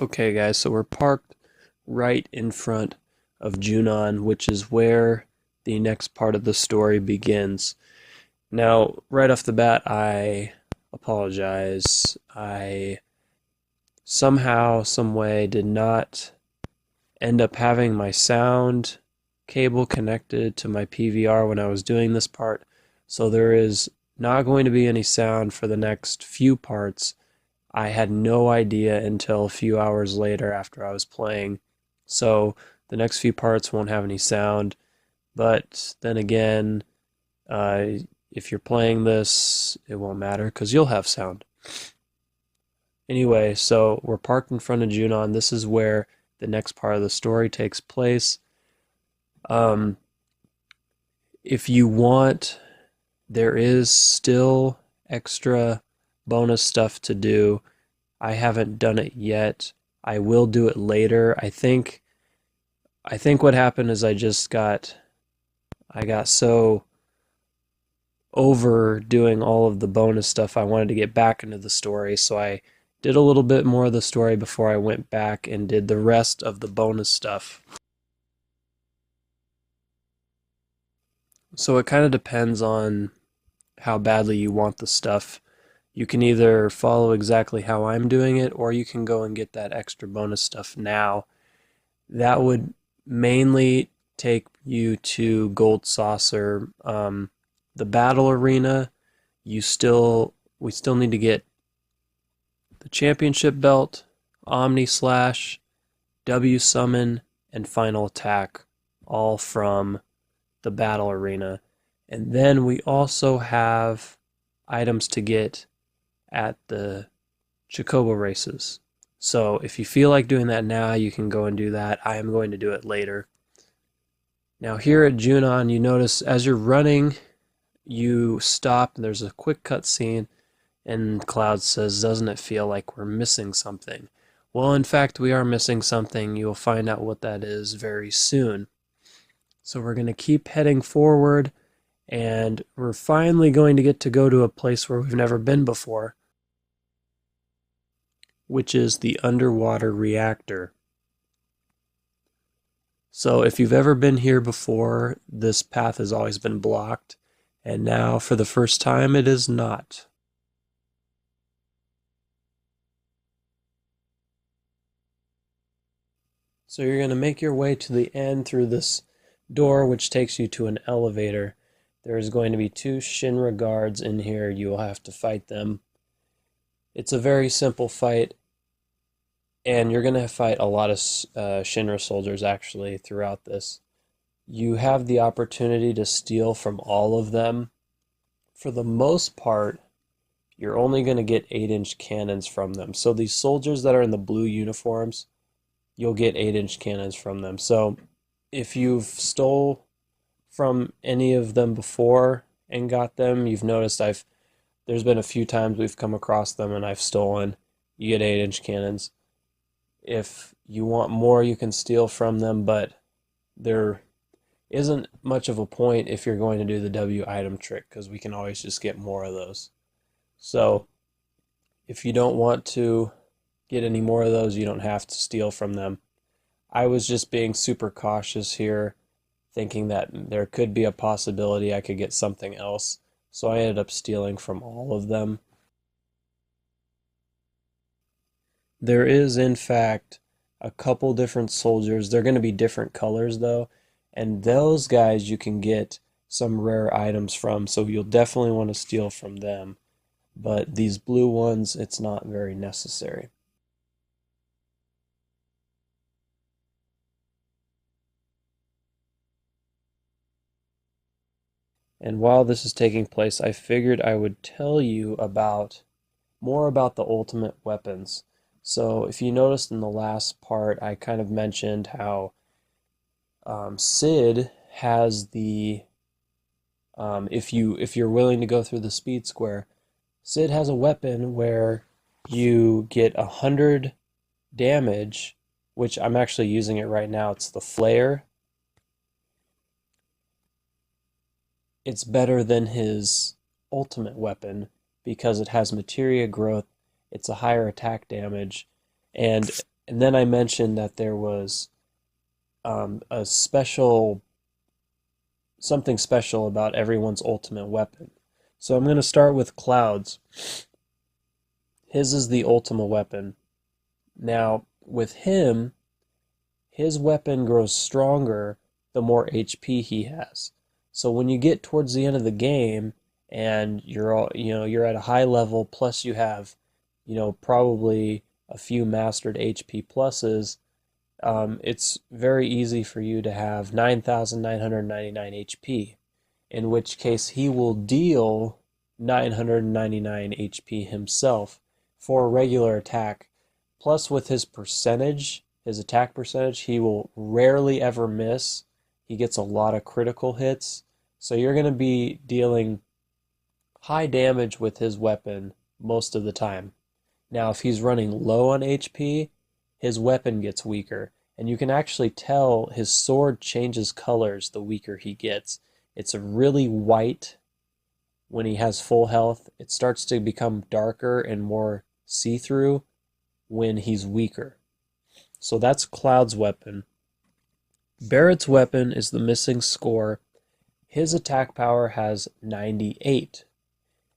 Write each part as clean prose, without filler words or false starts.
Okay guys, so we're parked right in front of Junon, which is where the next part of the story begins. Now, right off the bat, I apologize. I somehow, some way, did not end up having my sound cable connected to my PVR when I was doing this part, so there is not going to be any sound for the next few parts. I had no idea until a few hours later after I was playing. So the next few parts won't have any sound. But then again, uh, if you're playing this, it won't matter because you'll have sound. Anyway, so we're parked in front of Junon. This is where the next part of the story takes place. Um, if you want, there is still extra bonus stuff to do. I haven't done it yet. I will do it later. I think what happened is I got so over doing all of the bonus stuff. I wanted to get back into the story, so I did a little bit more of the story before I went back and did the rest of the bonus stuff. So it kind of depends on how badly you want the stuff. You can either follow exactly how I'm doing it, or you can go and get that extra bonus stuff now. That would mainly take you to Gold Saucer. The battle arena, we still need to get the championship belt, Omni Slash, W Summon, and Final Attack, all from the battle arena. And then we also have items to get at the Chocobo races. So if you feel like doing that now, you can go and do that. I am going to do it later. Now here at Junon, you notice as you're running, you stop and there's a quick cut scene, and Cloud says, "Doesn't it feel like we're missing something?" Well, in fact, we are missing something. You'll find out what that is very soon. So we're going to keep heading forward, and we're finally going to get to go to a place where we've never been before, which is the underwater reactor. So if you've ever been here before, this path has always been blocked, and now for the first time it is not. So you're going to make your way to the end through this door, which takes you to an elevator. There is going to be two Shinra guards in here. You will have to fight them. It's a very simple fight, and you're going to fight a lot of Shinra soldiers actually throughout this. You have the opportunity to steal from all of them. For the most part, you're only going to get 8-inch cannons from them. So these soldiers that are in the blue uniforms, you'll get 8-inch cannons from them. So if you've stole from any of them before and got them, you've noticed there's been a few times we've come across them and I've stolen. You get 8-inch cannons. If you want more, you can steal from them, but there isn't much of a point if you're going to do the W item trick, because we can always just get more of those. So if you don't want to get any more of those, you don't have to steal from them. I was just being super cautious here, thinking that there could be a possibility I could get something else, so I ended up stealing from all of them. There is, in fact, a couple different soldiers. They're going to be different colors, though, and those guys you can get some rare items from, so you'll definitely want to steal from them. But these blue ones, it's not very necessary. And while this is taking place, I figured I would tell you more about the ultimate weapons. So if you noticed in the last part, I kind of mentioned how Sid has the if you're willing to go through the speed square, Sid has a weapon where you get 100 damage, which I'm actually using it right now. It's the flare. It's better than his ultimate weapon because it has materia growth, it's a higher attack damage, and And then I mentioned that there was a special, something special about everyone's ultimate weapon. So I'm going to start with Cloud's. His is the ultimate weapon. Now, with him, his weapon grows stronger the more HP he has. So when you get towards the end of the game and you're at a high level, plus you have, probably a few mastered HP pluses, it's very easy for you to have 9,999 HP, in which case he will deal 999 HP himself for a regular attack. Plus, with his percentage, his attack percentage, he will rarely ever miss. He gets a lot of critical hits. So you're going to be dealing high damage with his weapon most of the time. Now, if he's running low on HP, his weapon gets weaker. And you can actually tell his sword changes colors the weaker he gets. It's really white when he has full health. It starts to become darker and more see-through when he's weaker. So that's Cloud's weapon. Barrett's weapon is the missing score. His attack power has 98.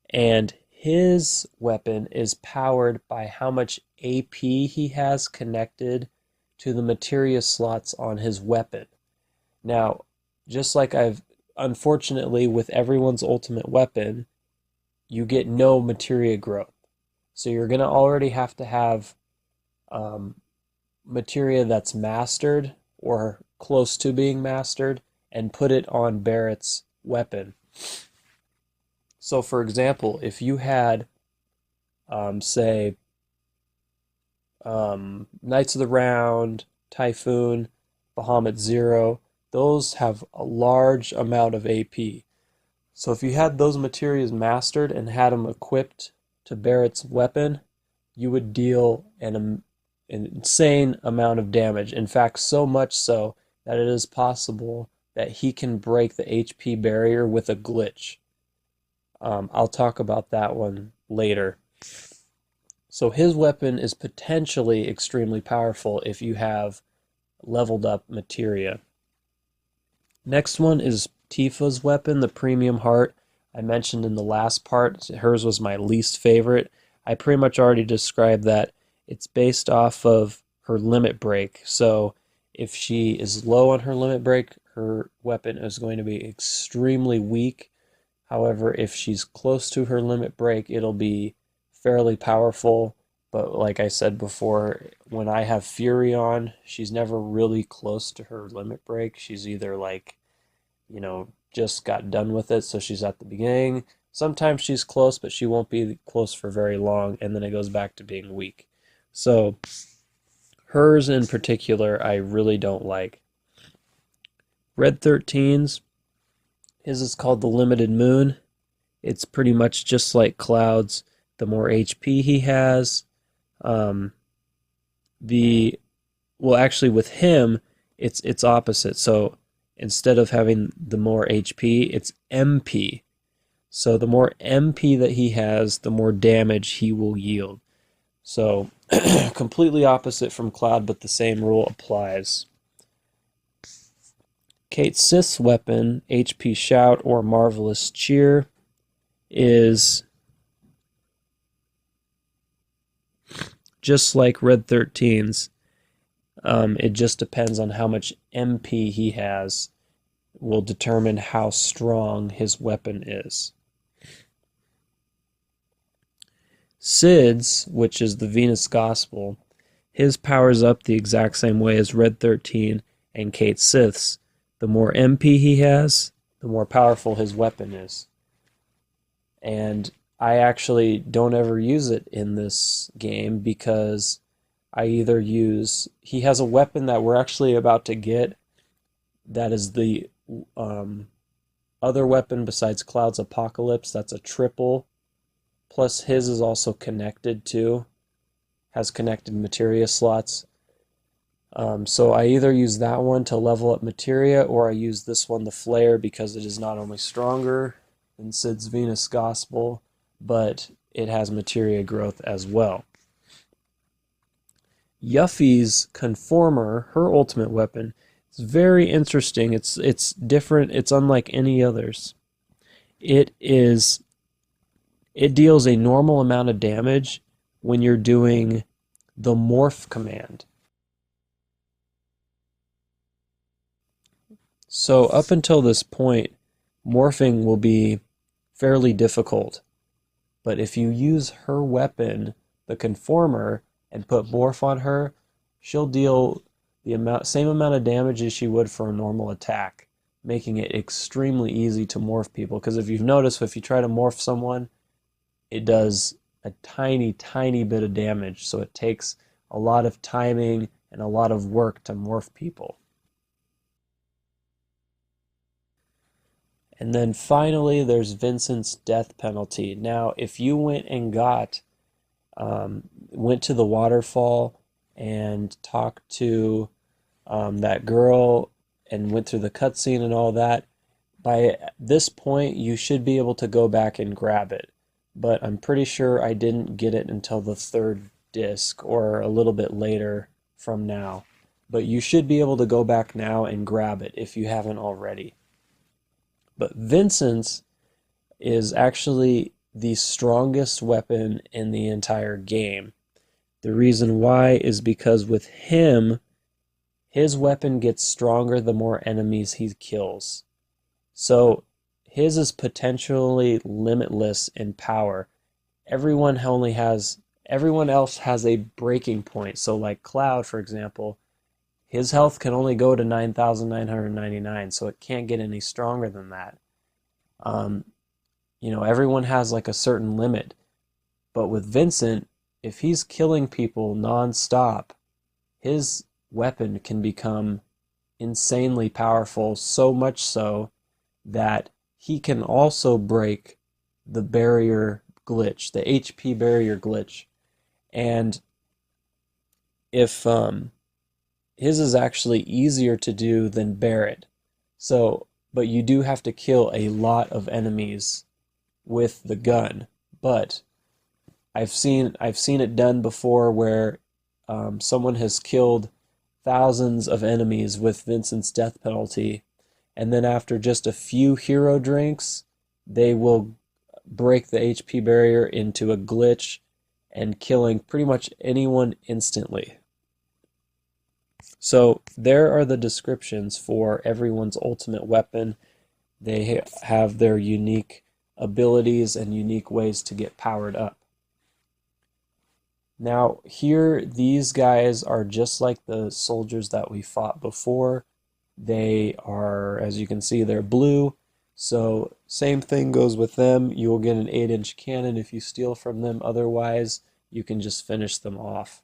And his weapon is powered by how much AP he has connected to the materia slots on his weapon. Now, just like unfortunately, with everyone's ultimate weapon, you get no materia growth. So you're going to already have to have materia that's mastered or close to being mastered and put it on Barrett's weapon. So for example, if you had, say, Knights of the Round, Typhoon, Bahamut Zero, those have a large amount of AP. So if you had those materials mastered and had them equipped to Barrett's weapon, you would deal an insane amount of damage. In fact, so much so that it is possible that he can break the HP barrier with a glitch. I'll talk about that one later. So his weapon is potentially extremely powerful if you have leveled up materia. Next one is Tifa's weapon, the Premium Heart. I mentioned in the last part, hers was my least favorite. I pretty much already described that. It's based off of her limit break. So if she is low on her limit break, her weapon is going to be extremely weak. However, if she's close to her limit break, it'll be fairly powerful. But like I said before, when I have Fury on, she's never really close to her limit break. She's either like, just got done with it, so she's at the beginning. Sometimes she's close, but she won't be close for very long, and then it goes back to being weak. So hers in particular, I really don't like. Red 13's, his is called the Limited Moon. It's pretty much just like Cloud's. The more HP he has, actually with him, it's opposite. So instead of having the more HP, it's MP. So the more MP that he has, the more damage he will yield. So completely opposite from Cloud, but the same rule applies. Kate Sith's weapon, HP Shout or Marvelous Cheer, is just like Red 13's. It just depends on how much MP he has will determine how strong his weapon is. Sid's, which is the Venus Gospel, his powers up the exact same way as Red 13 and Kate Sith's. The more MP he has, the more powerful his weapon is. And I actually don't ever use it in this game because I either use... He has a weapon that we're actually about to get that is the other weapon besides Cloud's Apocalypse. That's a triple. Plus his is also connected to, has connected materia slots. So I either use that one to level up materia, or I use this one, the Flare, because it is not only stronger than Sid's Venus Gospel, but it has materia growth as well. Yuffie's Conformer, her ultimate weapon, is very interesting. It's different. It's unlike any others. It is it deals a normal amount of damage when you're doing the morph command. So up until this point, morphing will be fairly difficult. But if you use her weapon, the Conformer, and put morph on her, she'll deal the same amount of damage as she would for a normal attack, making it extremely easy to morph people. Because if you've noticed, if you try to morph someone, it does a tiny, tiny bit of damage. So it takes a lot of timing and a lot of work to morph people. And then finally, there's Vincent's death penalty. Now, if you went and went to the waterfall and talked to that girl and went through the cutscene and all that, by this point, you should be able to go back and grab it. But I'm pretty sure I didn't get it until the third disc or a little bit later from now. But you should be able to go back now and grab it if you haven't already. But Vincent's is actually the strongest weapon in the entire game. The reason why is because with him, his weapon gets stronger the more enemies he kills. So his is potentially limitless in power. Everyone else has a breaking point. So like Cloud, for example, his health can only go to 9,999, so it can't get any stronger than that. Everyone has like a certain limit. But with Vincent, if he's killing people non-stop, his weapon can become insanely powerful, so much so that he can also break the barrier glitch, the HP barrier glitch. And if his is actually easier to do than Barret. So, but you do have to kill a lot of enemies with the gun. But I've seen it done before where someone has killed thousands of enemies with Vincent's death penalty, and then after just a few hero drinks, they will break the HP barrier into a glitch and killing pretty much anyone instantly. So there are the descriptions for everyone's ultimate weapon. They have their unique abilities and unique ways to get powered up. Now here, these guys are just like the soldiers that we fought before. They are, as you can see, they're blue. So same thing goes with them. You will get an 8-inch cannon if you steal from them. Otherwise, you can just finish them off.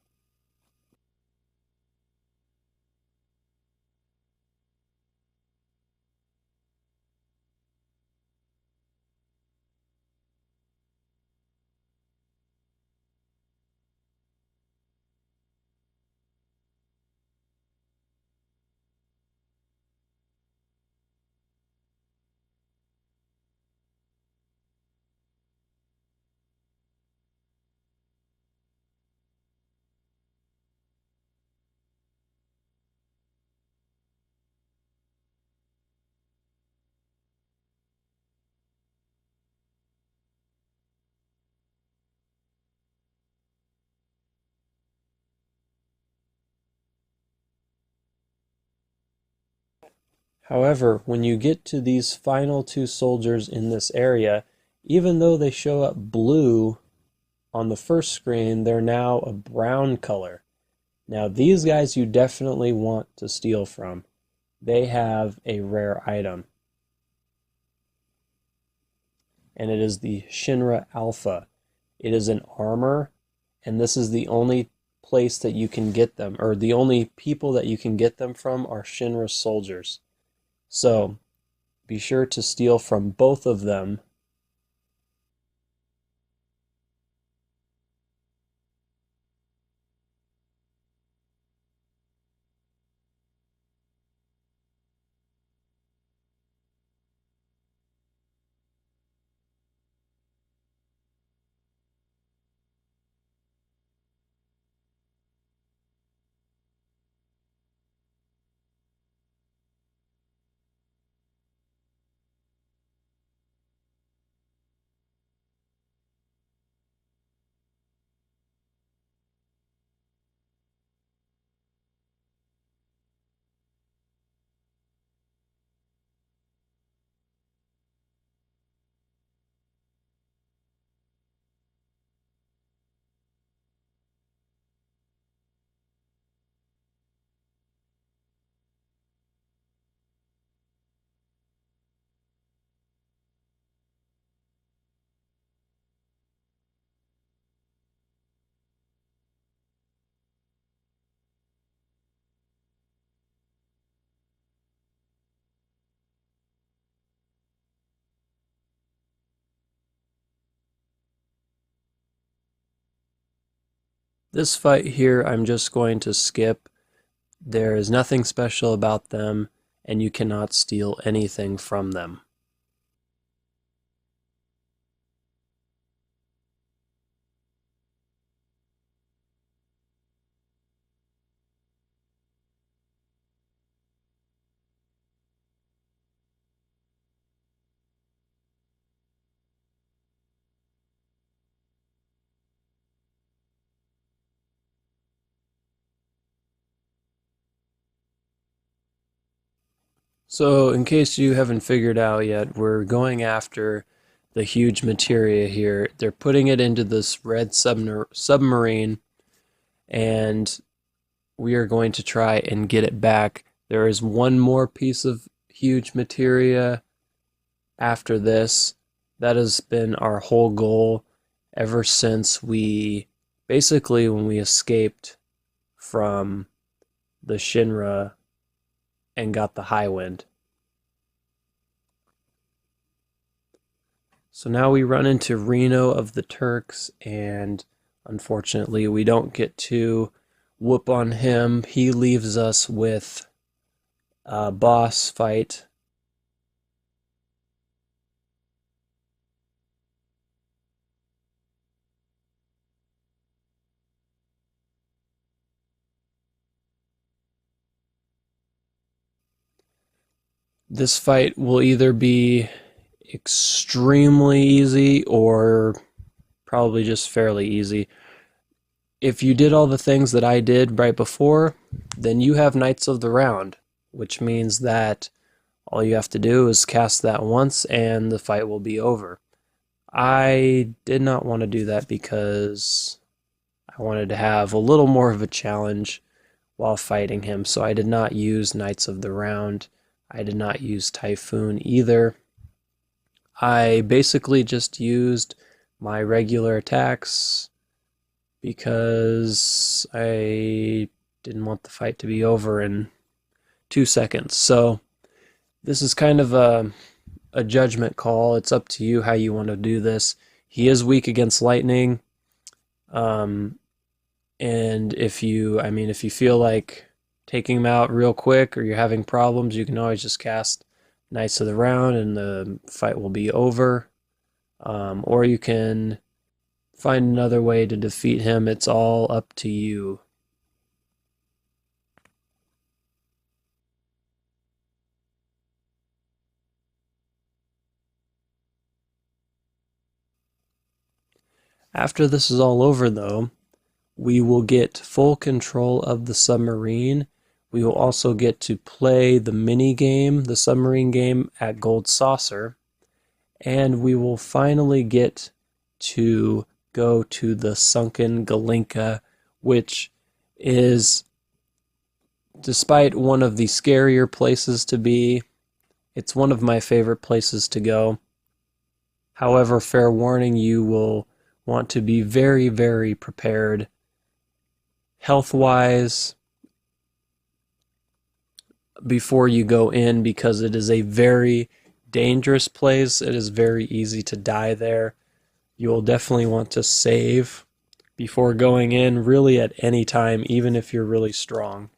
However, when you get to these final two soldiers in this area, even though they show up blue on the first screen, they're now a brown color. Now these guys you definitely want to steal from. They have a rare item, and it is the Shinra Alpha. It is an armor, and this is the only place that you can get them, or the only people that you can get them from are Shinra soldiers. So be sure to steal from both of them. This fight here I'm just going to skip. There is nothing special about them, and you cannot steal anything from them. So, in case you haven't figured out yet, we're going after the huge materia here. They're putting it into this red submarine, and we are going to try and get it back. There is one more piece of huge materia after this. That has been our whole goal ever since when we escaped from the Shinra and got the high wind. So now we run into Reno of the Turks, and unfortunately we don't get to whoop on him. He leaves us with a boss fight. This fight will either be extremely easy or probably just fairly easy. If you did all the things that I did right before, then you have Knights of the Round, which means that all you have to do is cast that once and the fight will be over. I did not want to do that because I wanted to have a little more of a challenge while fighting him, so I did not use Knights of the Round. I did not use Typhoon either. I basically just used my regular attacks because I didn't want the fight to be over in 2 seconds. So this is kind of a judgment call. It's up to you how you want to do this. He is weak against lightning. And if you feel like taking him out real quick or you're having problems, you can always just cast Knights of the Round and the fight will be over. Or you can find another way to defeat him. It's all up to you. After this is all over, though, we will get full control of the submarine. We will also get to play the mini game, the submarine game at Gold Saucer. And we will finally get to go to the sunken Galinka, which is, despite one of the scarier places to be, it's one of my favorite places to go. However, fair warning, you will want to be very, very prepared health-wise before you go in, because it is a very dangerous place. It is very easy to die there. You will definitely want to save before going in, really at any time, even if you're really strong.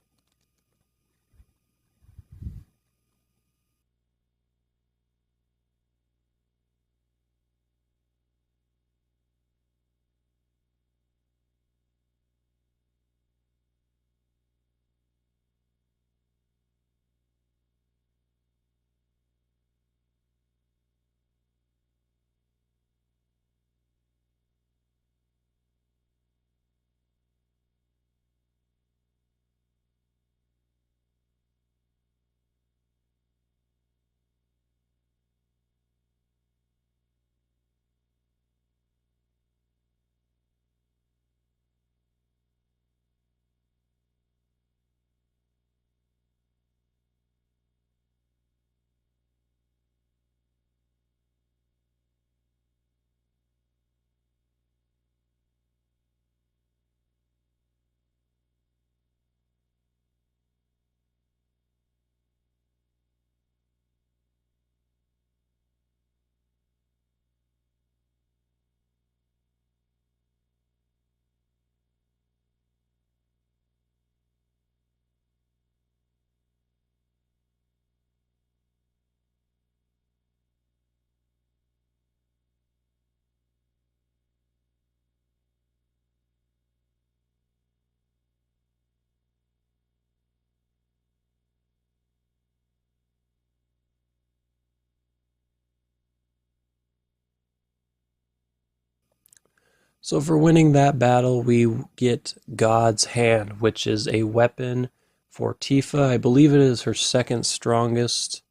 So for winning that battle, we get God's Hand, which is a weapon for Tifa. I believe it is her second strongest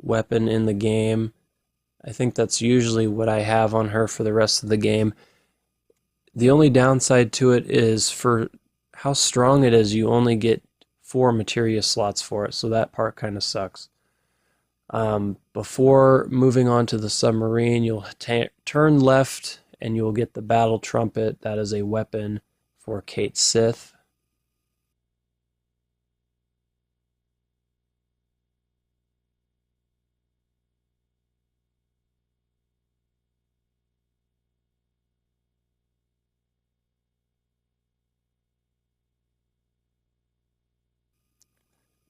weapon in the game. I think that's usually what I have on her for the rest of the game. The only downside to it is for how strong it is, you only get 4 materia slots for it, so that part kind of sucks. Before moving on to the submarine, you'll turn left and you'll get the battle trumpet. That is a weapon for Kate Sith.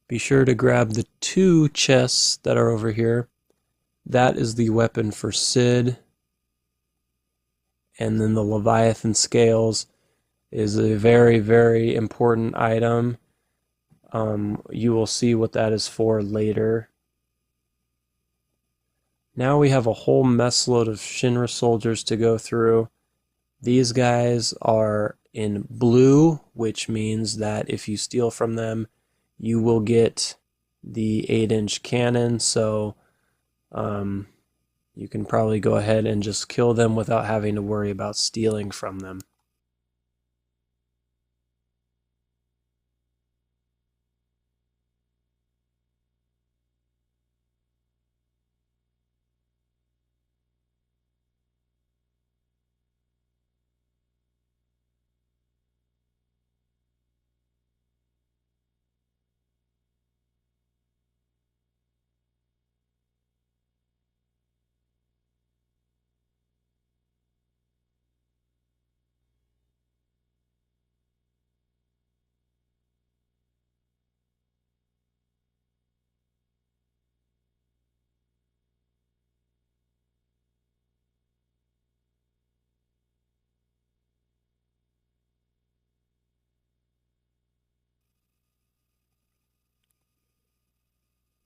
Be sure to grab the 2 chests that are over here. That is the weapon for Sid. And then the Leviathan scales is a very, very important item. You will see what that is for later. Now we have a whole mess load of Shinra soldiers to go through. These guys are in blue, which means that if you steal from them, you will get the 8-inch cannon, so you can probably go ahead and just kill them without having to worry about stealing from them.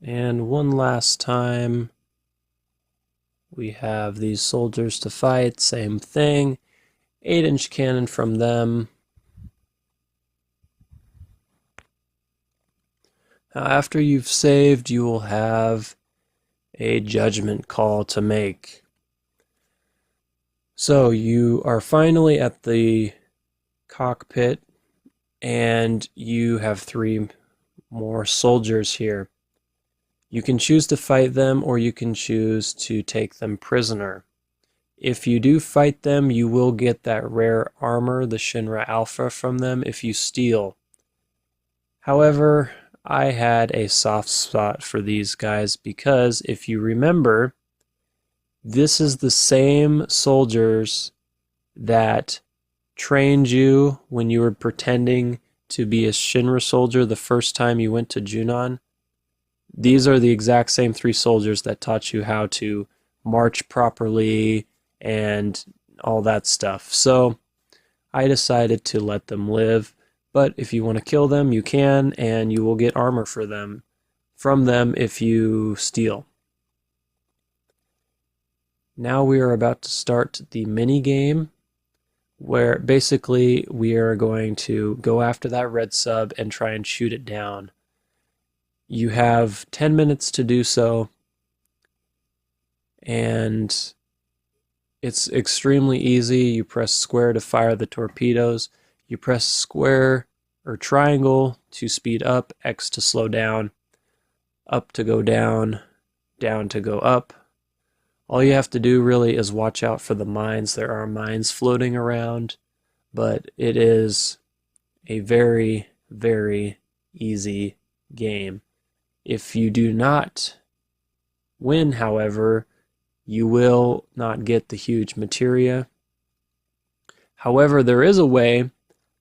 And one last time, we have these soldiers to fight, same thing. 8-inch cannon from them. Now, after you've saved, you will have a judgment call to make. So you are finally at the cockpit, and you have 3 more soldiers here. You can choose to fight them, or you can choose to take them prisoner. If you do fight them, you will get that rare armor, the Shinra Alpha, from them if you steal. However, I had a soft spot for these guys because, if you remember, this is the same soldiers that trained you when you were pretending to be a Shinra soldier the first time you went to Junon. These are the exact same 3 soldiers that taught you how to march properly and all that stuff. So I decided to let them live, but if you want to kill them, you can, and you will get armor from them if you steal. Now we are about to start the mini game, where basically we are going to go after that red sub and try and shoot it down. You have 10 minutes to do so, and it's extremely easy. You press square to fire the torpedoes. You press square or triangle to speed up, X to slow down, up to go down, down to go up. All you have to do really is watch out for the mines. There are mines floating around, but it is a very, very easy game. If you do not win, however, you will not get the huge materia. However, there is a way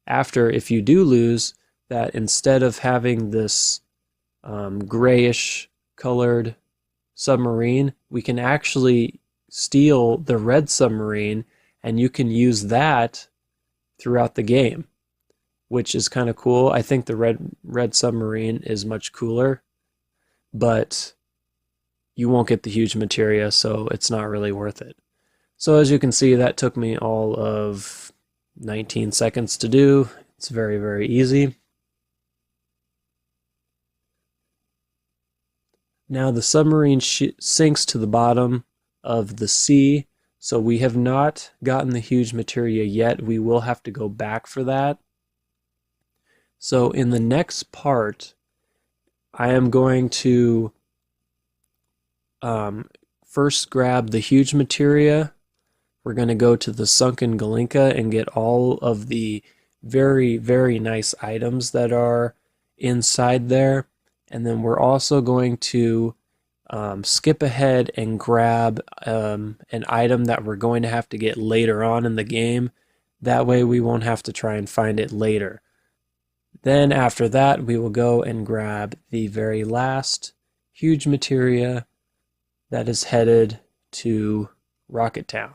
after, if you do lose, that instead of having this grayish colored submarine, we can actually steal the red submarine, and you can use that throughout the game, which is kind of cool. I think the red submarine is much cooler, but you won't get the huge materia, so it's not really worth it. So as you can see, that took me all of 19 seconds to do. It's very, very easy. Now the submarine sinks to the bottom of the sea, so we have not gotten the huge materia yet. We will have to go back for that. So in the next part, I am going to first grab the huge materia. We're going to go to the sunken Galinka and get all of the very, very nice items that are inside there. And then we're also going to skip ahead and grab an item that we're going to have to get later on in the game. That way we won't have to try and find it later. Then after that, we will go and grab the very last huge materia that is headed to Rocket Town.